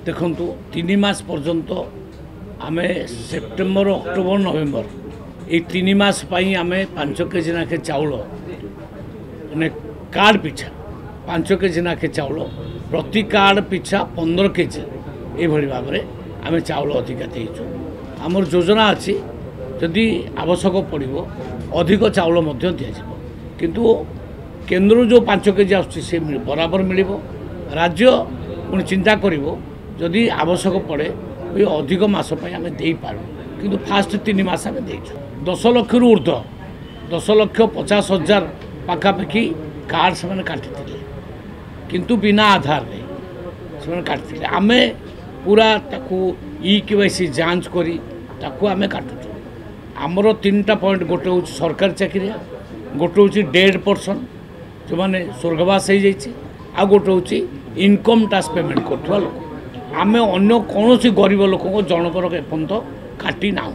देखु 3 मास पर्यंत आम सेप्टेम्बर अक्टोबर नवेम्बर ये 3 मास आम 5 केजी नाखे चाउल मैंने कार्ड पिछा 5 केजी नाखे चाउल प्रति कार्ड पिछा 15 केजी ये भाव में आम चाउल अधिका देचु। आमर योजना अच्छी जदि आवश्यक पड़ो अधिक चाउल दिज्व किंतु केन्द्र जो 5 केजी आसे बराबर मिल राज्य पुणी चिंता करी आवश्यक पड़े ये अधिक मसपाई आम दे पार कि फास्ट 3 मास आम देचु 10 लाख रु ऊर्ध्व 10,50,000 पाखापाखि कार्ड से काटी किंतु बिना आधार से काटी आम पूरा ताकू KYC जांच करी ताकू आम काटुचु। आमर 3टा पॉइंट गोटे हूँ सरकारी चाकरिया गोटे हूँ डेड पर्सन जो मैंने स्वर्गवास हो जाइए आ गोटे हूँ इनकम टैक्स पेमेंट करुवा लोक आम अन्य कौन गरीब लोक जनकर एपर्यंत काटी ना।